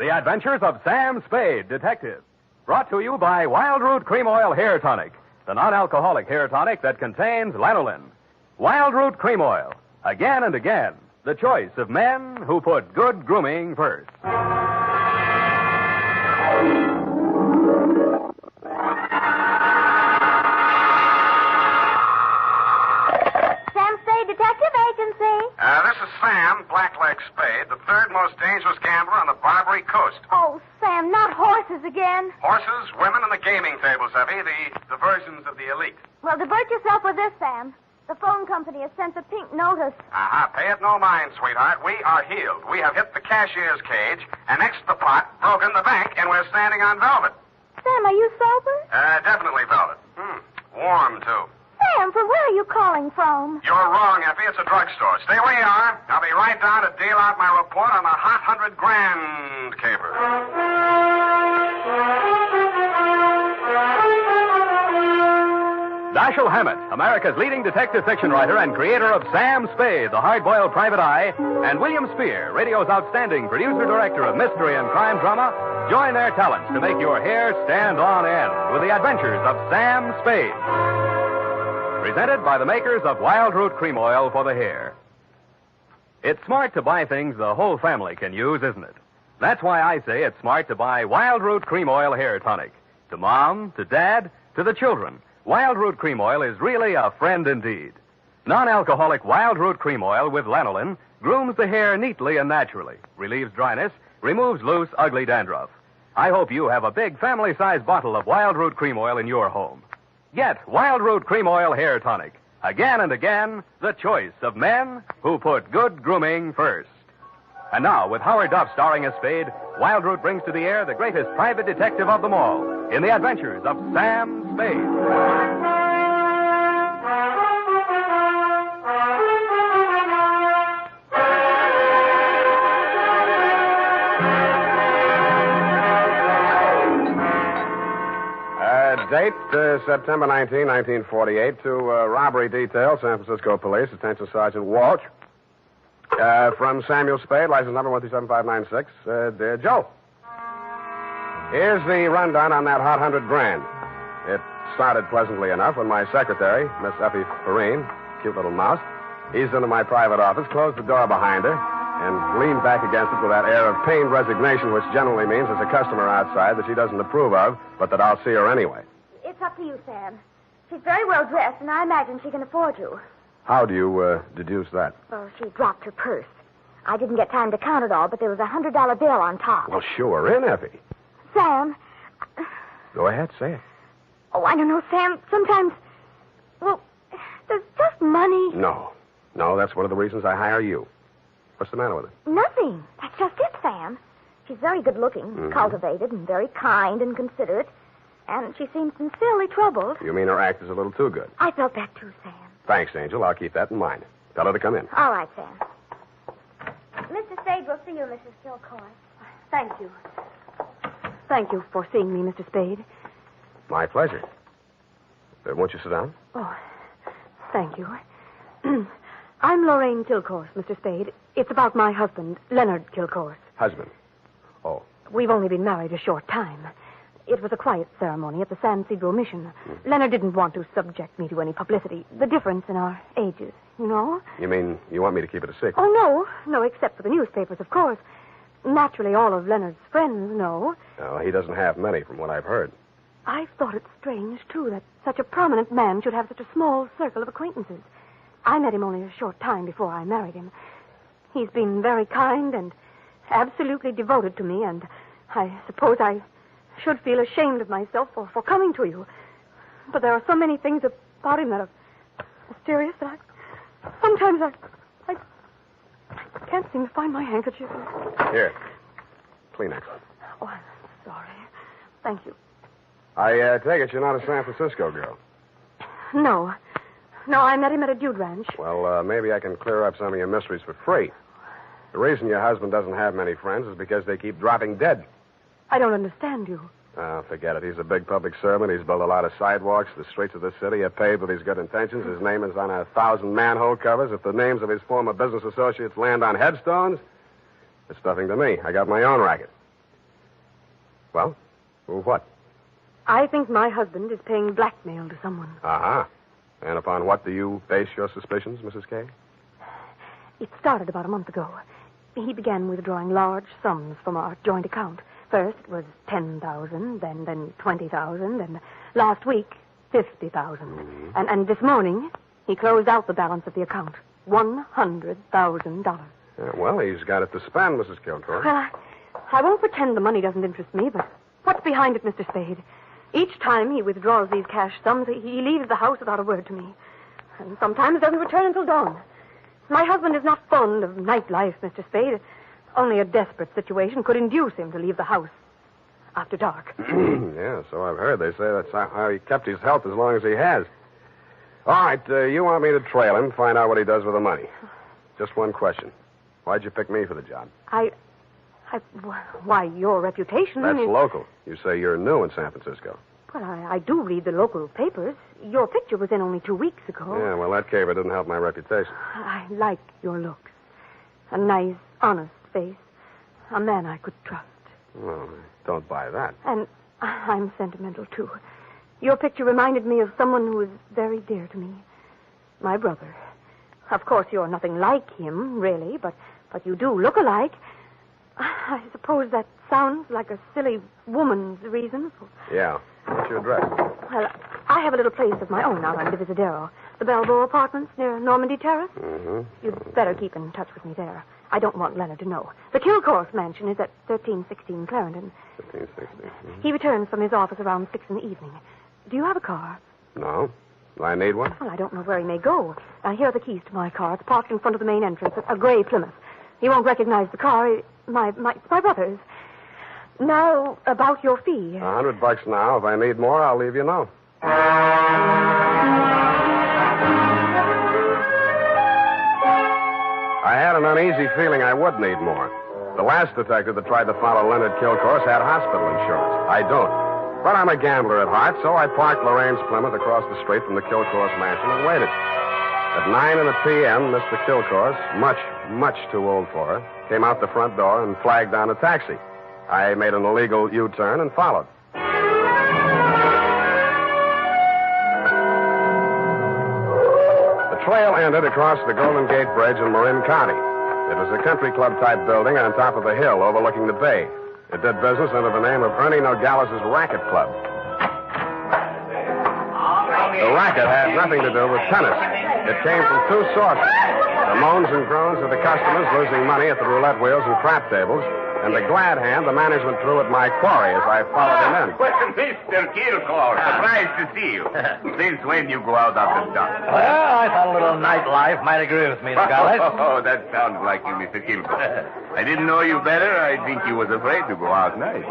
The Adventures of Sam Spade, Detective. Brought to you by Wild Root Cream Oil Hair Tonic, the non-alcoholic hair tonic that contains lanolin. Wild Root Cream Oil. Again and again, the choice of men who put good grooming first. Sam Spade Detective Agency. This is Sam, Blackleg Spade, the third most dangerous gambler on the Barbary Coast. Oh, Sam, not horses again. Horses, women, and the gaming tables, Effie, the versions of the elite. Well, divert yourself with this, Sam. The phone company has sent a pink notice. Pay it no mind, sweetheart. We are healed. We have hit the cashier's cage, annexed the pot, broken the bank, and we're standing on velvet. Sam, are you sober? Definitely velvet. Warm, too. Sam, from where are you calling from? You're wrong, Effie. It's a drugstore. Stay where you are. I'll be right down to deal out my report on the hot 100 grand caper. Dashiell Hammett, America's leading detective fiction writer and creator of Sam Spade, the hard-boiled private eye, and William Spear, radio's outstanding producer-director of mystery and crime drama, join their talents to make your hair stand on end with the adventures of Sam Spade. Presented by the makers of Wild Root Cream Oil for the hair. It's smart to buy things the whole family can use, isn't it? That's why I say it's smart to buy Wild Root Cream Oil Hair Tonic. To Mom, to Dad, to the children. Wild Root Cream Oil is really a friend indeed. Non-alcoholic Wild Root Cream Oil with lanolin grooms the hair neatly and naturally, relieves dryness, removes loose, ugly dandruff. I hope you have a big family-sized bottle of Wild Root Cream Oil in your home. Get Wild Root Cream Oil Hair Tonic. Again and again, the choice of men who put good grooming first. And now, with Howard Duff starring as Spade, Wild Root brings to the air the greatest private detective of them all in the adventures of Sam Spade. Date, September 19, 1948, to robbery detail, San Francisco Police, Attention Sergeant Walsh. From Samuel Spade, license number 137596. Dear Joe, here's the rundown on that hot 100 grand. It started pleasantly enough when my secretary, Miss Effie Perrine, cute little mouse, eased into my private office, closed the door behind her, and leaned back against it with that air of pained resignation, which generally means there's a customer outside that she doesn't approve of, but that I'll see her anyway. It's up to you, Sam. She's very well dressed, and I imagine she can afford you. How do you deduce that? Well, she dropped her purse. I didn't get time to count it all, but there was a $100 bill on top. Well, sure, in, Effie. Sam. Go ahead, say it. Oh, I don't know, Sam. Sometimes, well, there's just money. No, that's one of the reasons I hire you. What's the matter with her? Nothing. That's just it, Sam. She's very good-looking, cultivated, and very kind and considerate. And she seems sincerely troubled. You mean her act is a little too good? I felt that too, Sam. Thanks, Angel. I'll keep that in mind. Tell her to come in. All right, Sam. Mr. Spade will see you, Mrs. Gilcoy. Thank you. Thank you for seeing me, Mr. Spade. My pleasure. Won't you sit down? Oh, thank you. I'm Lorraine Kilcourse, Mr. Spade. It's about my husband, Leonard Kilcourse. Husband? Oh. We've only been married a short time. It was a quiet ceremony at the San Isidro Mission. Leonard didn't want to subject me to any publicity. The difference in our ages, you know? You mean you want me to keep it a secret? Oh, no, except for the newspapers, of course. Naturally, all of Leonard's friends know. No, he doesn't have many, from what I've heard. I've thought it strange, too, that such a prominent man should have such a small circle of acquaintances. I met him only a short time before I married him. He's been very kind and absolutely devoted to me, and I suppose I should feel ashamed of myself for coming to you. But there are so many things about him that are mysterious that sometimes I can't seem to find my handkerchief. Here. Kleenex. Oh, I'm sorry. Thank you. I take it you're not a San Francisco girl. No, I met him at a dude ranch. Well, maybe I can clear up some of your mysteries for free. The reason your husband doesn't have many friends is because they keep dropping dead. I don't understand you. Oh, forget it. He's a big public servant. He's built a lot of sidewalks. The streets of the city are paved with his good intentions. His name is on 1,000 manhole covers. If the names of his former business associates land on headstones, it's nothing to me. I got my own racket. Well, what? I think my husband is paying blackmail to someone. Uh-huh. And upon what do you base your suspicions, Mrs. Kay? It started about a month ago. He began withdrawing large sums from our joint account. First it was $10,000, then $20,000, and last week, $50,000. Mm-hmm. And this morning, he closed out the balance of the account. $100,000. Well, he's got it to spend, Mrs. Kilcourt. Well, I won't pretend the money doesn't interest me, but what's behind it, Mr. Spade? Each time he withdraws these cash sums, he leaves the house without a word to me. And sometimes doesn't return until dawn. My husband is not fond of nightlife, Mr. Spade. Only a desperate situation could induce him to leave the house after dark. Yeah, so I've heard. They say that's how he kept his health as long as he has. All right, you want me to trail him, find out what he does with the money. Just one question. Why'd you pick me for the job? Why, your reputation That's is... local. You say you're new in San Francisco. Well, I do read the local papers. Your picture was in only 2 weeks ago. Yeah, well, that caper didn't help my reputation. I like your looks. A nice, honest face. A man I could trust. Well, don't buy that. And I'm sentimental, too. Your picture reminded me of someone who is very dear to me. My brother. Of course, you're nothing like him, really, but you do look alike. I suppose that sounds like a silly woman's reason for... Yeah. What's your address? Well, I have a little place of my own out on Divisadero. The Balboa Apartments near Normandy Terrace. Mm-hmm. You'd better keep in touch with me there. I don't want Leonard to know. The Kilcourse mansion is at 1316 Clarendon. 1316. Mm-hmm. He returns from his office around 6 in the evening. Do you have a car? No. Do I need one? Well, I don't know where he may go. Here are the keys to my car. It's parked in front of the main entrance, a gray Plymouth. He won't recognize the car. It's my brother's. Now, about your fee. $100 now. If I need more, I'll leave you know. I had an uneasy feeling I would need more. The last detective that tried to follow Leonard Kilcourse had hospital insurance. I don't. But I'm a gambler at heart, so I parked Lorraine's Plymouth across the street from the Kilcourse mansion and waited. At 9 p.m., Mr. Kilcourse, much too old for her, came out the front door and flagged down a taxi. I made an illegal U-turn and followed. The trail ended across the Golden Gate Bridge in Marin County. It was a country club-type building on top of a hill overlooking the bay. It did business under the name of Ernie Nogales' Racket Club. The racket had nothing to do with tennis. It came from two sources. The moans and groans of the customers losing money at the roulette wheels and crap tables, and the glad hand the management threw at my quarry as I followed him in. Well, Mr. Kilcourse, surprised to see you. Since when you go out after dark? Well, I thought a little nightlife might agree with me, Nogales. Oh, that sounds like you, Mr. Kilcourse. I didn't know you better. I think you was afraid to go out night.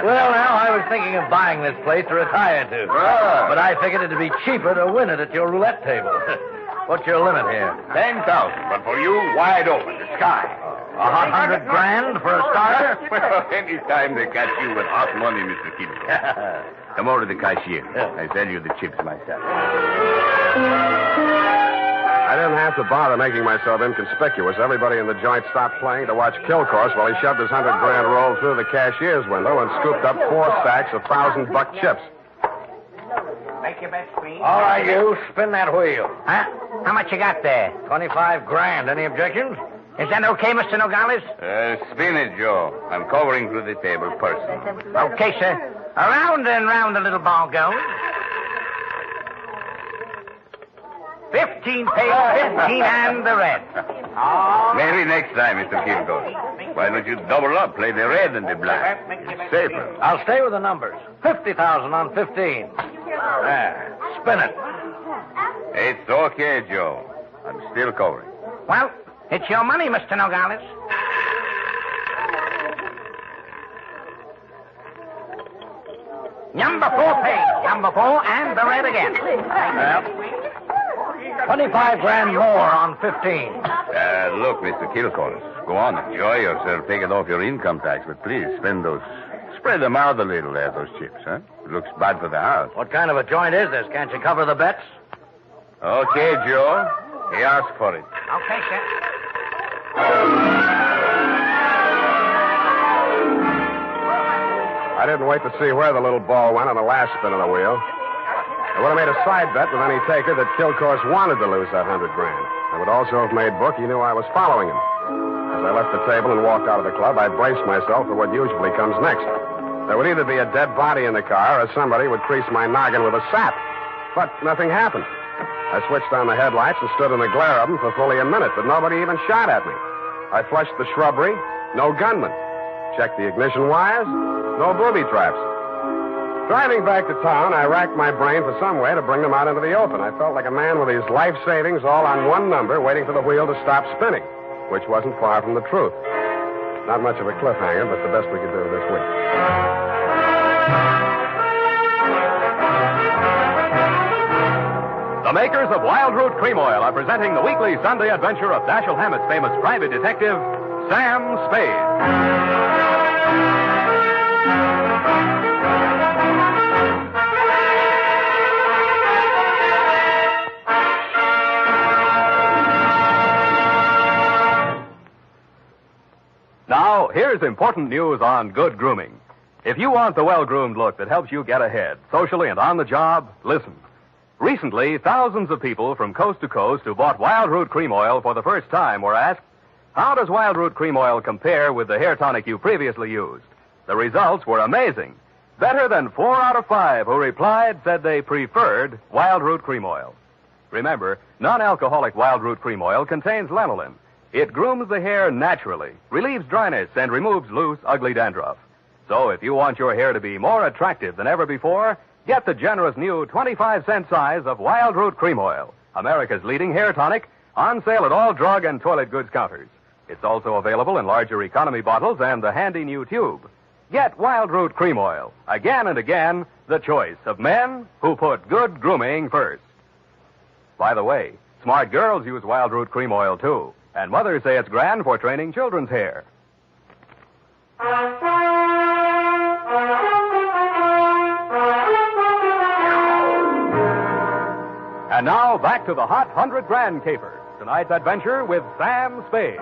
Well, now, I was thinking of buying this place to retire to. Oh. But I figured it'd be cheaper to win it at your roulette table. What's your limit here? 10,000, but for you, wide open, the sky. $100 grand for a starter? Well, any time they catch you with hot money, Mr. Kilcourse. Come over to the cashier. I sell you the chips myself. I didn't have to bother making myself inconspicuous. Everybody in the joint stopped playing to watch Kilcourse while he shoved his $100 grand roll through the cashier's window and scooped up 4 stacks of $1,000 chips. Make your bets, please. All right, you. Spin that wheel. Huh? How much you got there? $25 grand. Any objections? Is that okay, Mr. Nogales? Spin it, Joe. I'm covering through the table personally. Okay, sir. Around and round the little ball goes. 15 pays 15 and the red. Maybe next time, Mr. Kilcourse. Why don't you double up, play the red and the black? It's safer. I'll stay with the numbers. 50,000 on 15. There. Spin it. It's okay, Joe. I'm still covering. Well, it's your money, Mr. Nogales. Number 4 pays. Number 4 and the red again. Well, 25 grand more on 15. Look, Mr. Kilcourse, go on, enjoy yourself. Take it off your income tax, but please spend those. Spread them out a little there, those chips, huh? It looks bad for the house. What kind of a joint is this? Can't you cover the bets? Okay, Joe. He asked for it. Okay, sir. didn't wait to see where the little ball went on the last spin of the wheel. I would have made a side bet with any taker that Kilcourse wanted to lose that $100,000. I would also have made book he knew I was following him. As I left the table and walked out of the club, I braced myself for what usually comes next. There would either be a dead body in the car or somebody would crease my noggin with a sap. But nothing happened. I switched on the headlights and stood in the glare of them for fully a minute, but nobody even shot at me. I flushed the shrubbery, no gunman. Checked the ignition wires, no booby traps. Driving back to town, I racked my brain for some way to bring them out into the open. I felt like a man with his life savings all on one number, waiting for the wheel to stop spinning, which wasn't far from the truth. Not much of a cliffhanger, but the best we could do this week. The makers of Wild Root Cream Oil are presenting the weekly Sunday adventure of Dashiell Hammett's famous private detective, Sam Spade. Now, here's important news on good grooming. If you want the well-groomed look that helps you get ahead, socially and on the job, listen. Recently, thousands of people from coast to coast who bought Wild Root Cream Oil for the first time were asked, how does Wild Root Cream Oil compare with the hair tonic you previously used? The results were amazing. Better than 4 out of 5 who replied said they preferred Wild Root Cream Oil. Remember, non-alcoholic Wild Root Cream Oil contains lanolin. It grooms the hair naturally, relieves dryness, and removes loose, ugly dandruff. So if you want your hair to be more attractive than ever before, get the generous new 25-cent size of Wild Root Cream Oil, America's leading hair tonic, on sale at all drug and toilet goods counters. It's also available in larger economy bottles and the handy new tube. Get Wild Root Cream Oil. Again and again, the choice of men who put good grooming first. By the way, smart girls use Wild Root Cream Oil, too. And mothers say it's grand for training children's hair. And now, back to the hot $100,000 caper. Tonight's adventure with Sam Spade.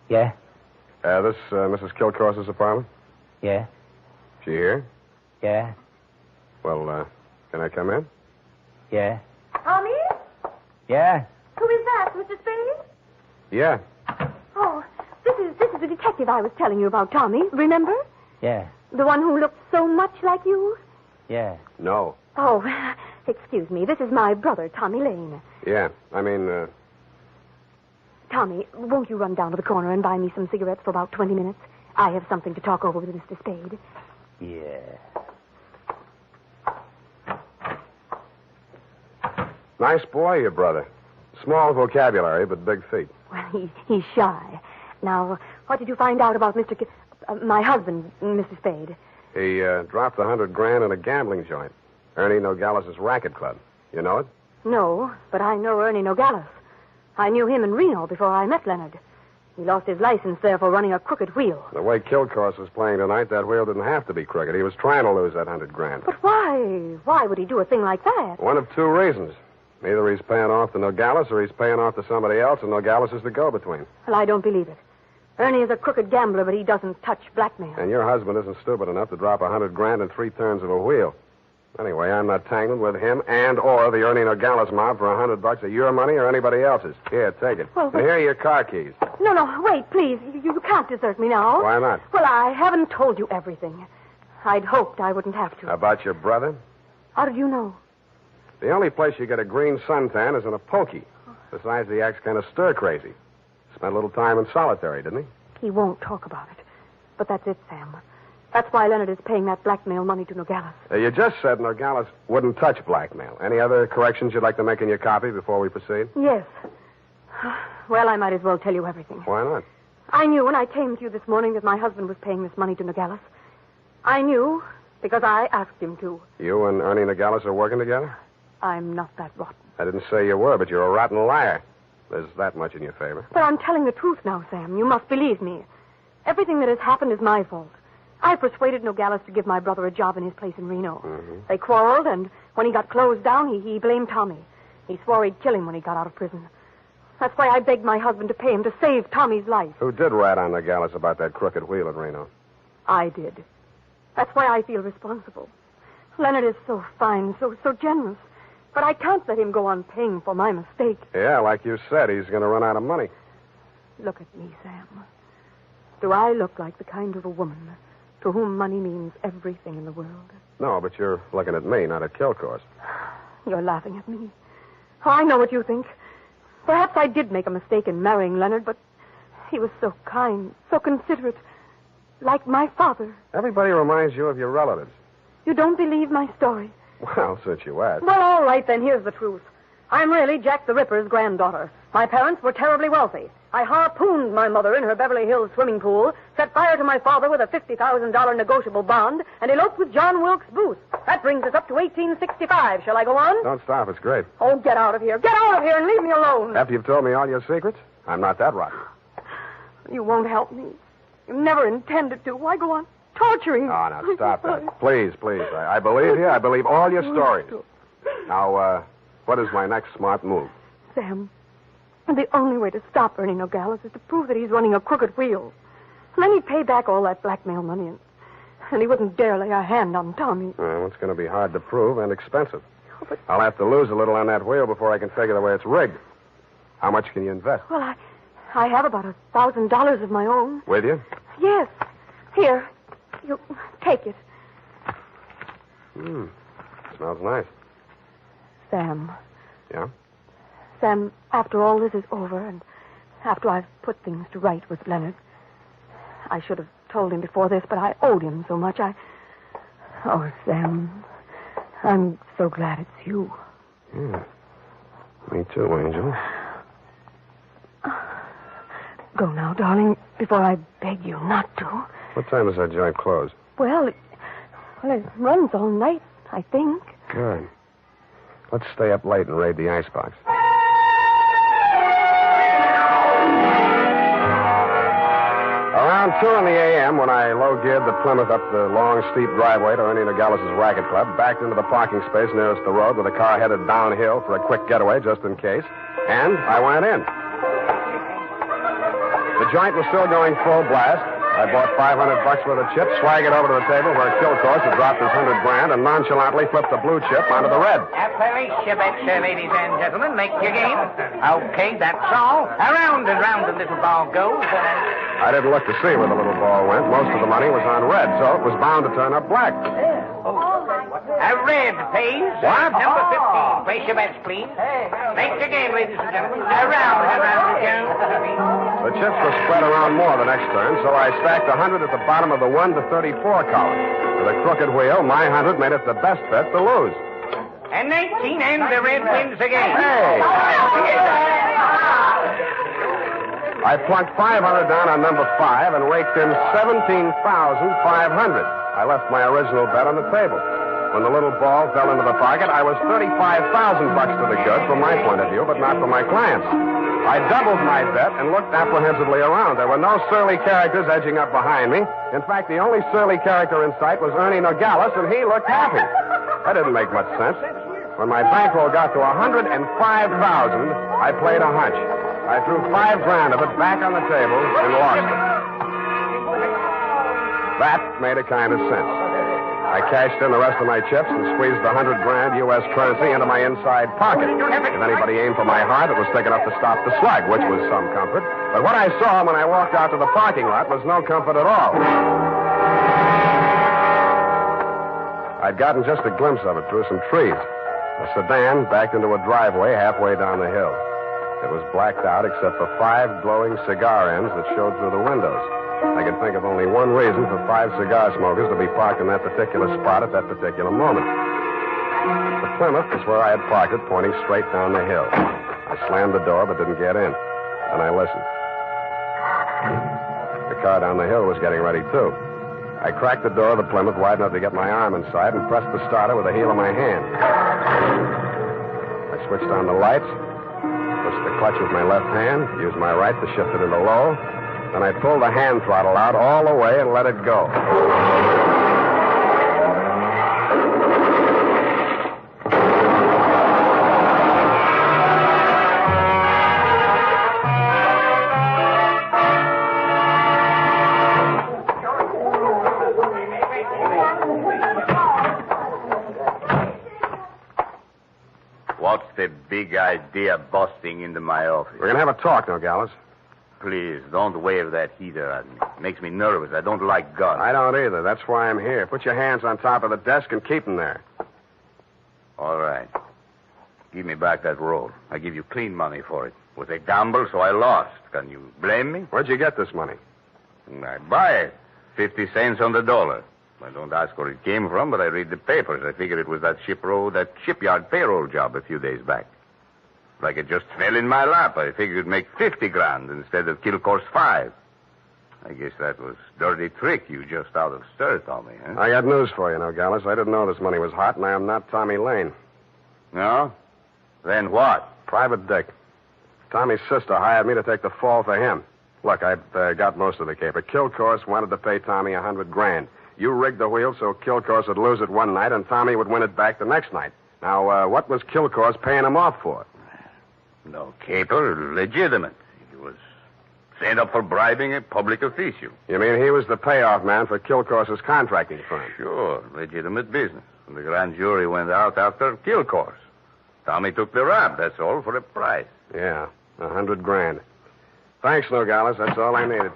Yeah? This Mrs. Kilcourse's apartment? Yeah? She here? Yeah? Well, can I come in? Yeah? Tommy? Yeah? Who is that, Mr. Spade? Yeah. Oh, this is the detective I was telling you about, Tommy. Remember? Yeah? The one who looked so much like you? Yeah? No. Oh, excuse me. This is my brother, Tommy Lane. Yeah. I mean, Tommy, won't you run down to the corner and buy me some cigarettes for about 20 minutes? I have something to talk over with Mr. Spade. Yeah. nice boy, your brother. Small vocabulary, but big feet. Well, he's shy. Now, what did you find out about my husband, Mr. Spade? He dropped $100,000 in a gambling joint. Ernie Nogales' racket club. You know it? No, but I know Ernie Nogales. I knew him in Reno before I met Leonard. He lost his license there for running a crooked wheel. The way Kilcourse was playing tonight, that wheel didn't have to be crooked. He was trying to lose that $100,000. But why? Why would he do a thing like that? One of two reasons. Either he's paying off to Nogales or he's paying off to somebody else, and Nogales is the go-between. Well, I don't believe it. Ernie is a crooked gambler, but he doesn't touch blackmail. And your husband isn't stupid enough to drop $100,000 in 3 turns of a wheel. Anyway, I'm not tangled with him and or the Ernie Nogales mob for $100 of your money or anybody else's. Here, take it. Well, and here are your car keys. No, wait, please. You can't desert me now. Why not? Well, I haven't told you everything. I'd hoped I wouldn't have to. About your brother? How did you know? The only place you get a green suntan is in a pokey. Besides, he acts kind of stir-crazy. Spent a little time in solitary, didn't he? He won't talk about it. But that's it, Sam. That's why Leonard is paying that blackmail money to Nogales. You just said Nogales wouldn't touch blackmail. Any other corrections you'd like to make in your copy before we proceed? Yes. Well, I might as well tell you everything. Why not? I knew when I came to you this morning that my husband was paying this money to Nogales. I knew because I asked him to. You and Ernie Nogales are working together? I'm not that rotten. I didn't say you were, but you're a rotten liar. There's that much in your favor. But I'm telling the truth now, Sam. You must believe me. Everything that has happened is my fault. I persuaded Nogales to give my brother a job in his place in Reno. Mm-hmm. They quarreled, and when he got closed down, he blamed Tommy. He swore he'd kill him when he got out of prison. That's why I begged my husband to pay him to save Tommy's life. Who did rat on Nogales about that crooked wheel at Reno? I did. That's why I feel responsible. Leonard is so fine, so generous. But I can't let him go on paying for my mistake. Yeah, like you said, he's going to run out of money. Look at me, Sam. Do I look like the kind of a woman to whom money means everything in the world? No, but you're looking at me, not at Kilcourse. You're laughing at me. Oh, I know what you think. Perhaps I did make a mistake in marrying Leonard, but he was so kind, so considerate, like my father. Everybody reminds you of your relatives. You don't believe my story? Well, since you asked. Well, all right, then, here's the truth. I'm really Jack the Ripper's granddaughter. My parents were terribly wealthy. I harpooned my mother in her Beverly Hills swimming pool, set fire to my father with a $50,000 negotiable bond, and eloped with John Wilkes Booth. That brings us up to 1865. Shall I go on? Don't stop. It's great. Oh, get out of here. Get out of here and leave me alone. After you've told me all your secrets, I'm not that rotten. You won't help me. You never intended to. Why go on torturing me? Oh, now, stop that. Please. I believe you. I believe all your stories. Now, what is my next smart move? Sam, the only way to stop Ernie Nogales is to prove that he's running a crooked wheel. And then he'd pay back all that blackmail money, and he wouldn't dare lay a hand on Tommy. Well, it's going to be hard to prove and expensive. I'll have to lose a little on that wheel before I can figure the way it's rigged. How much can you invest? Well, I have about $1,000 of my own. With you? Yes. Here. You take it. Smells nice. Sam. Yeah? Sam, after all this is over, and after I've put things to right with Leonard, I should have told him before this, but I owed him so much. Oh, Sam, I'm so glad it's you. Yeah. Me too, Angel. Go now, darling, before I beg you not to. What time does that joint close? Well, it runs all night, I think. Good. Let's stay up late and raid the icebox. Around 2 a.m., when I low-geared the Plymouth up the long, steep driveway to Ernie Nogales' racket club, backed into the parking space nearest the road with a car headed downhill for a quick getaway, just in case, and I went in. The joint was still going full blast. I bought $500 worth of chips, swaggered over to the table where Kilcourse had dropped his $100,000, and nonchalantly flipped the blue chip onto the red. Appalachia, ladies and gentlemen. Make your game. Okay, that's all. Around and round the little ball goes. I didn't look to see where the little ball went. Most of the money was on red, so it was bound to turn up black. A red, please. What? Number 15. Place your bets, please. Make your game, ladies and gentlemen. Around and round it goes. The chips were spread around more the next turn, so I stacked 100 at the bottom of the 1 to 34 column. With a crooked wheel, my 100 made it the best bet to lose. And 19, and the red wins again. Hey! I plunked $500 down on number 5 and raked in $17,500. I left my original bet on the table. When the little ball fell into the pocket, I was $35,000 to the good from my point of view, but not from my clients. I doubled my bet and looked apprehensively around. There were no surly characters edging up behind me. In fact, the only surly character in sight was Ernie Nogales, and he looked happy. That didn't make much sense. When my bankroll got to $105,000, I played a hunch. I threw $5,000 of it back on the table and lost it. That made a kind of sense. I cashed in the rest of my chips and squeezed the $100,000 U.S. currency into my inside pocket. If anybody aimed for my heart, it was thick enough to stop the slug, which was some comfort. But what I saw when I walked out to the parking lot was no comfort at all. I'd gotten just a glimpse of it through some trees. A sedan backed into a driveway halfway down the hill. It was blacked out except for 5 glowing cigar ends that showed through the windows. I could think of only one reason for 5 cigar smokers to be parked in that particular spot at that particular moment. The Plymouth was where I had parked it, pointing straight down the hill. I slammed the door but didn't get in. Then I listened. The car down the hill was getting ready, too. I cracked the door of the Plymouth wide enough to get my arm inside and pressed the starter with the heel of my hand. I switched on the lights, pushed the clutch with my left hand, used my right to shift it into low, Then I pulled the hand throttle out all the way and let it go. What's the big idea busting into my office? We're going to have a talk, Nogales. Please, don't wave that heater at me. It makes me nervous. I don't like guns. I don't either. That's why I'm here. Put your hands on top of the desk and keep them there. All right. Give me back that roll. I give you clean money for it. It was a gamble, so I lost. Can you blame me? Where'd you get this money? I buy it. 50 cents on the dollar. I don't ask where it came from, but I read the papers. I figured it was that shipyard payroll job a few days back. Like it just fell in my lap. I figured it'd make 50 grand instead of kill course 5. I guess that was dirty trick you just out of stir, Tommy, huh? I got news for you, Nogales. I didn't know this money was hot, and I am not Tommy Lane. No? Then what? Private Dick. Tommy's sister hired me to take the fall for him. Look, I'd got most of the caper. Kill course wanted to pay Tommy $100 grand. You rigged the wheel so Kill Course would lose it one night and Tommy would win it back the next night. Now, what was Kill Course paying him off for? No caper, legitimate. He was sent up for bribing a public official. You mean he was the payoff man for Kill Course's contracting firm? Sure, legitimate business. And the grand jury went out after Kill Course. Tommy took the rap, that's all, for a price. Yeah, $100 grand. Thanks, Nogales. That's all I needed.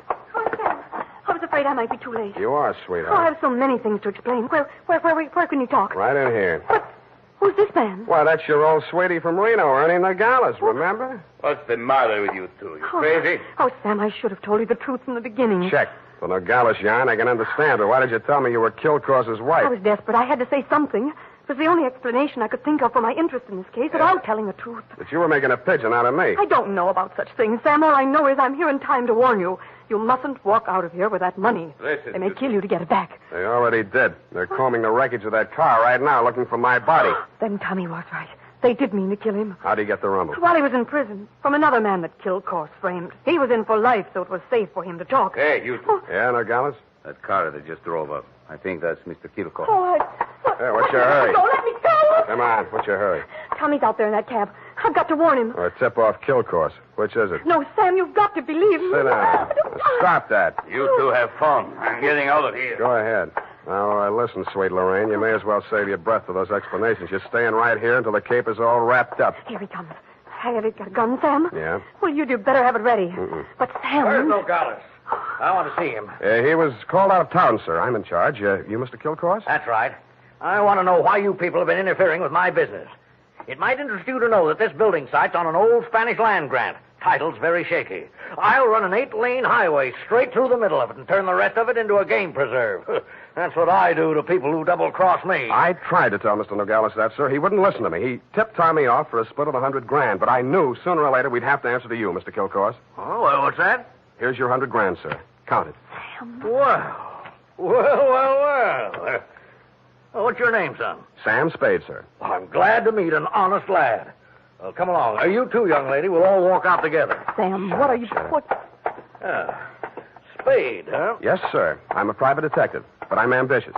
I was afraid I might be too late. You are, Oh, I sweetheart. have so many things to explain. Where can you talk? Right in here. But who's this man? Why, that's your old sweetie from Reno, Ernie Nogales, remember? What's the matter with you two? You crazy? Oh, Sam, I should have told you the truth from the beginning. Check. The Nogales yarn, I can understand, but why did you tell me you were Kill Course's wife? I was desperate. I had to say something. It was the only explanation I could think of for my interest in this case without telling the truth. But you were making a pigeon out of me. I don't know about such things, Sam. All I know is I'm here in time to warn you. You mustn't walk out of here with that money. Listen, They may kill you to get it back. They already did. They're combing the wreckage of that car right now, looking for my body. Then Tommy was right. They did mean to kill him. How'd he get the rumble? While he was in prison, from another man that Kill Course framed. He was in for life, so it was safe for him to talk. Hey, you two. Oh, Yeah, Nogales? That car that just drove up. I think that's Mr. Kilcourse. Hey, what's your hurry? Don't let me go! Come on, what's your hurry? Tommy's out there in that cab. I've got to warn him. Or tip off Kill Course. Which is it? No, Sam, you've got to believe me. Sit down. Stop that. You two have fun. I'm getting out of here. Go ahead. Now, listen, sweet Lorraine, you may as well save your breath for those explanations. You're staying right here until the caper's all wrapped up. Here he comes. Have you got a gun, Sam? Yeah? Well, you'd better have it ready. Mm-mm. But Sam... Where's Nogales? I want to see him. He was called out of town, sir. I'm in charge. You Mr. Kill Course? That's right. I want to know why you people have been interfering with my business. It might interest you to know that this building site's on an old Spanish land grant. Title's very shaky. I'll run an 8-lane highway straight through the middle of it and turn the rest of it into a game preserve. That's what I do to people who double-cross me. I tried to tell Mr. Nogales that, sir. He wouldn't listen to me. He tipped Tommy off for a split of $100 grand, but I knew sooner or later we'd have to answer to you, Mr. Kill Course. Oh, well, what's that? Here's your $100 grand, sir. Count it. Well. What's your name, son? Sam Spade, sir. I'm glad to meet an honest lad. Well, come along. You too, young lady. We'll all walk out together. Sam, what are you... What? Spade, huh? Yes, sir. I'm a private detective, but I'm ambitious.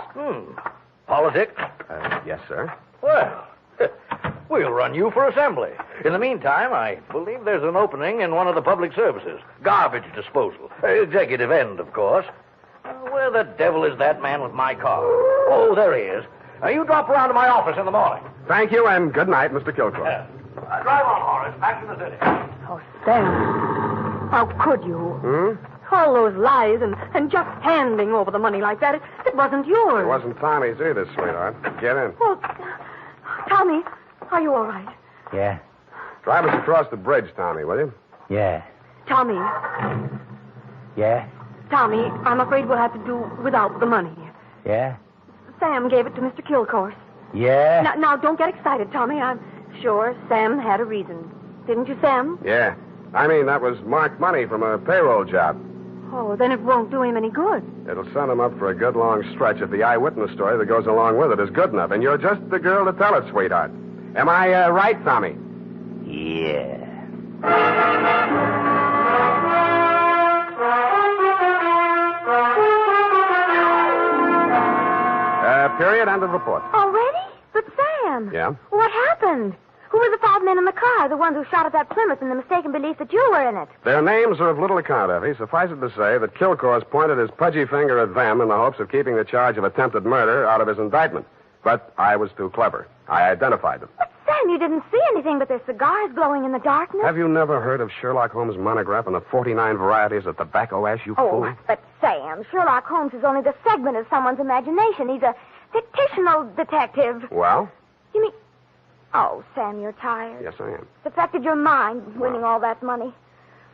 Politics? Yes, sir. Well, we'll run you for assembly. In the meantime, I believe there's an opening in one of the public services. Garbage disposal. Executive end, of course. Where the devil is that man with my car? Oh, there he is. You drop around to my office in the morning. Thank you, and good night, Mr. Kill Course. Drive on, Horace. Back to the city. Oh, Sam. How could you? All those lies and just handing over the money like that. It wasn't yours. It wasn't Tommy's either, sweetheart. Get in. Well, Tommy, are you all right? Yeah. Drive us across the bridge, Tommy, will you? Yeah. Tommy, Yeah. Tommy, I'm afraid we'll have to do without the money. Yeah. Sam gave it to Mr. Kilcourse. Yeah. Now, don't get excited, Tommy. I'm sure Sam had a reason. Didn't you, Sam? Yeah. I mean, that was marked money from a payroll job. Oh, then it won't do him any good. It'll send him up for a good long stretch if the eyewitness story that goes along with it is good enough. And you're just the girl to tell it, sweetheart. Am I right, Tommy? Yeah. Period. End of report. Already? But Sam. Yeah? What happened? Who were the 5 men in the car, the ones who shot at that Plymouth in the mistaken belief that you were in it? Their names are of little account, Effie. Suffice it to say that Kilcore's pointed his pudgy finger at them in the hopes of keeping the charge of attempted murder out of his indictment. But I was too clever. I identified them. But, Sam, you didn't see anything but their cigars glowing in the darkness. Have you never heard of Sherlock Holmes' monograph and the 49 varieties of tobacco ash, you fool? Oh, but, Sam, Sherlock Holmes is only the segment of someone's imagination. He's a fictional detective. Well? You mean... Oh, Sam, you're tired. Yes, I am. It's affected your mind, winning all that money.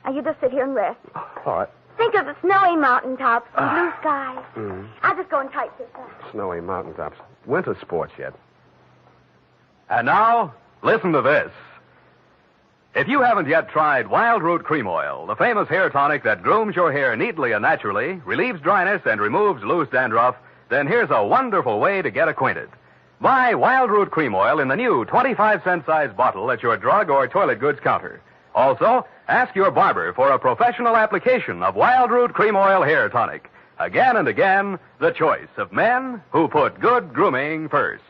Now, you just sit here and rest. Oh, Think of the snowy mountaintops and blue skies. Mm. I'll just go and type this up. Snowy mountaintops. Winter sports yet. And now, listen to this. If you haven't yet tried Wild Root Cream Oil, the famous hair tonic that grooms your hair neatly and naturally, relieves dryness, and removes loose dandruff, then here's a wonderful way to get acquainted. Buy Wild Root Cream Oil in the new 25-cent size bottle at your drug or toilet goods counter. Also, ask your barber for a professional application of Wild Root Cream Oil hair tonic. Again and again, the choice of men who put good grooming first.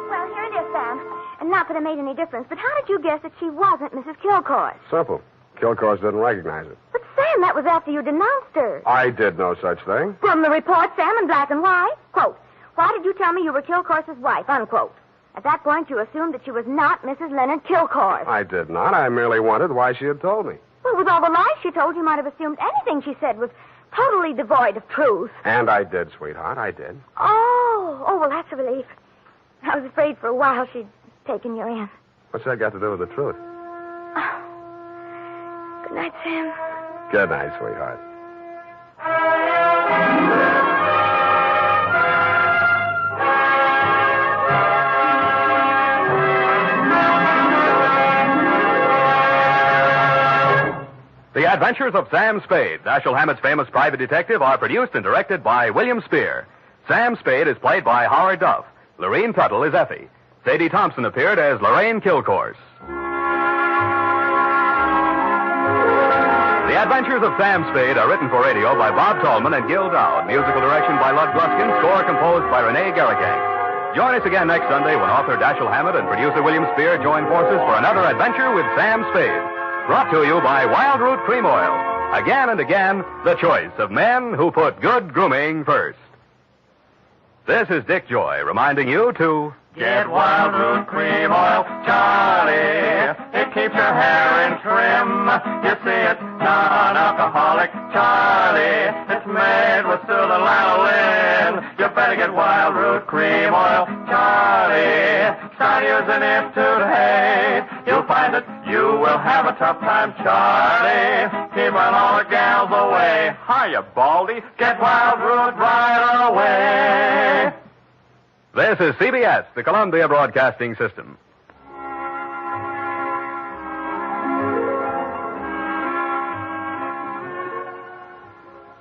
Well, here it is, Sam. And not that it made any difference, but how did you guess that she wasn't Mrs. Kilcore's? Simple. Kilcore's didn't recognize her. But, Sam, that was after you denounced her. I did no such thing. From the report, Sam, in black and white. Quote, why did you tell me you were Kilcore's wife? Unquote. At that point, you assumed that she was not Mrs. Leonard Kilcore. I did not. I merely wondered why she had told me. Well, with all the lies she told, you might have assumed anything she said was totally devoid of truth. And I did, sweetheart. I did. Oh, well, that's a relief. I was afraid for a while she'd taken you in. What's that got to do with the truth? Good night, Sam. Good night, sweetheart. The Adventures of Sam Spade, Dashiell Hammett's famous private detective, are produced and directed by William Spear. Sam Spade is played by Howard Duff. Lorene Tuttle is Effie. Sadie Thompson appeared as Lorraine Kilcourse. The Adventures of Sam Spade are written for radio by Bob Tallman and Gil Dowd. Musical direction by Lud Gluskin. Score composed by Renee Garrigang. Join us again next Sunday when author Dashiell Hammett and producer William Spear join forces for another adventure with Sam Spade. Brought to you by Wild Root Cream Oil. Again and again, the choice of men who put good grooming first. This is Dick Joy reminding you to... Get Wild Root Cream Oil, Charlie. It keeps your hair in trim. You see it, non-alcoholic, Charlie. It's made with soothing lanolin. You better get Wild Root Cream Oil, Charlie. Start using it today. You'll find that you will have a tough time, Charlie. Keep on all the gals away. Hiya, Baldy. Get Wild Root right away. This is CBS, the Columbia Broadcasting System.